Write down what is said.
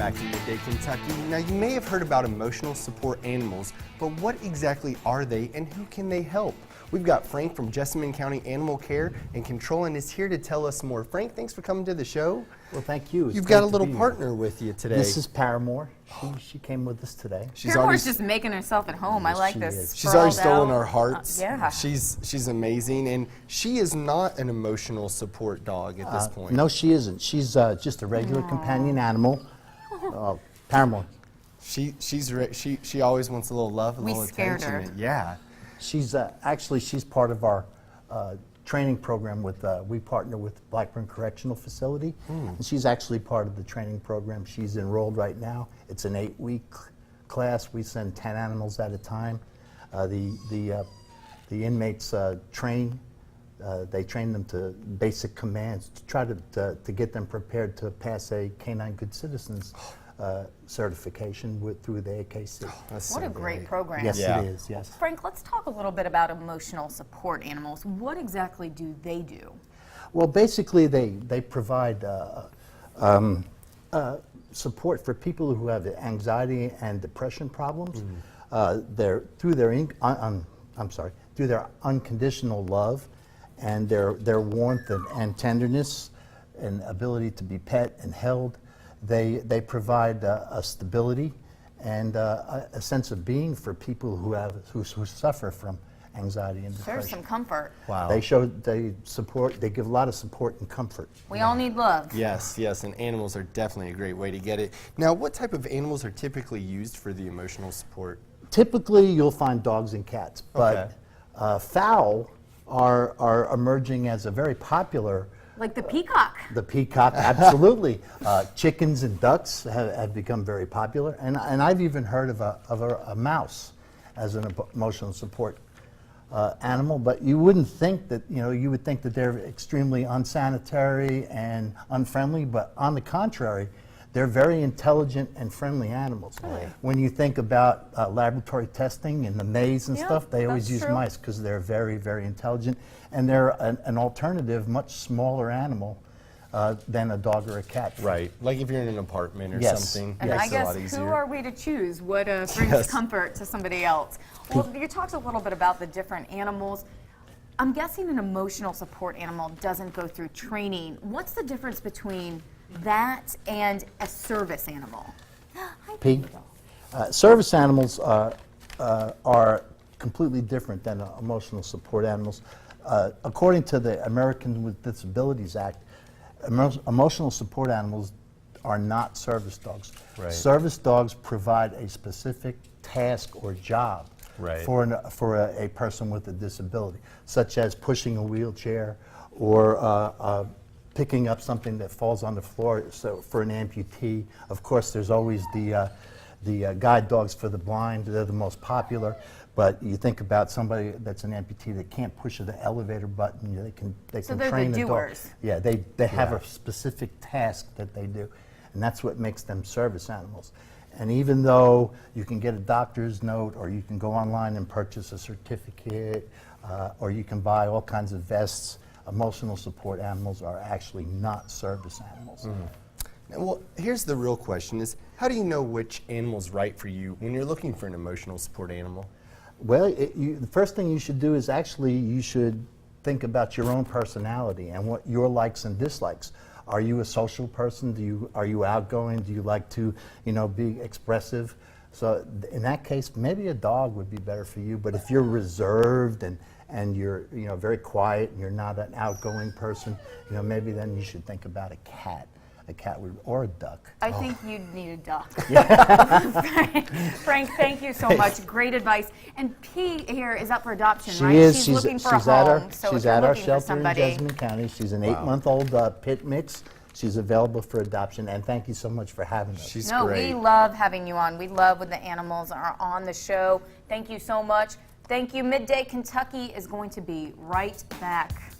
back to Midday Kentucky. Now, you may have heard about emotional support animals, but what exactly are they and who can they help? We've got Frank from Jessamine County Animal Care and Control and is here to tell us more. Frank, thanks for coming to the show. Well, thank you. You've got a little partner with you today. This is Paramore. She came with us today. Paramore's just making herself at home. I like this. She's already stolen our hearts. Yeah. She's amazing, and she is not an emotional support dog at this point. No, she isn't. She's just a regular companion animal. Paramore. She always wants a little love, a little scared attention. her. Yeah. She's she's part of our training program with, we partner with Blackburn Correctional Facility, and she's actually part of the training program. She's enrolled right now. It's an 8-week class. We send 10 animals at a time. The inmates train. They train them to basic commands to try to get them prepared to pass a Canine Good Citizens certification through the AKC. What a great program. Yes, it is, yes. Frank, let's talk a little bit about emotional support animals. What exactly do they do? Well, basically, they provide support for people who have anxiety and depression problems. Through their unconditional love and their warmth and tenderness and ability to be pet and held. They provide a stability and a sense of being for people who suffer from anxiety and depression. There's some comfort. Wow. They give a lot of support and comfort. We all need love. Yes, and animals are definitely a great way to get it. Now, what type of animals are typically used for the emotional support? Typically, you'll find dogs and cats, but fowl are emerging as a very popular. Like the peacock. The peacock, absolutely. Chickens and ducks have become very popular, and I've even heard of a mouse as an emotional support animal. But you wouldn't think that, you would think that they're extremely unsanitary and unfriendly. But on the contrary, they're very intelligent and friendly animals. Really? When you think about laboratory testing and the maze and stuff, they always use mice because they're very, very intelligent. And they're an alternative, much smaller animal than a dog or a cat. Right, like if you're in an apartment or something. And I guess who are we to choose what brings comfort to somebody else? Well, you talked a little bit about the different animals. I'm guessing an emotional support animal doesn't go through training. What's the difference between that and a service animal? Service animals are completely different than emotional support animals. According to the Americans with Disabilities Act, emotional support animals are not service dogs. Right. Service dogs provide a specific task or job for a person with a disability, such as pushing a wheelchair or picking up something that falls on the floor. So for an amputee, of course, there's always the guide dogs for the blind. They're the most popular. But you think about somebody that's an amputee that can't push the elevator button. They can train the dog. Yeah, they have a specific task that they do, and that's what makes them service animals. And even though you can get a doctor's note, or you can go online and purchase a certificate, or you can buy all kinds of vests, emotional support animals are actually not service animals. Well, here's the real question: is how do you know which animal's right for you when you're looking for an emotional support animal? Well, the first thing you should do is you should think about your own personality and what your likes and dislikes. Are you a social person? Are you outgoing? Do you like to, be expressive? So in that case, maybe a dog would be better for you. But if you're reserved and you're very quiet and you're not an outgoing person, maybe then you should think about a cat. Or a duck. I think you'd need a duck. Frank, thank you so much. Great advice. And P here is up for adoption, right? She's looking for a home. She's at our shelter in Jessamine County. She's an 8-month-old pit mix. She's available for adoption. And thank you so much for having us. She's great. We love having you on. We love when the animals are on the show. Thank you so much. Thank you. Midday Kentucky is going to be right back.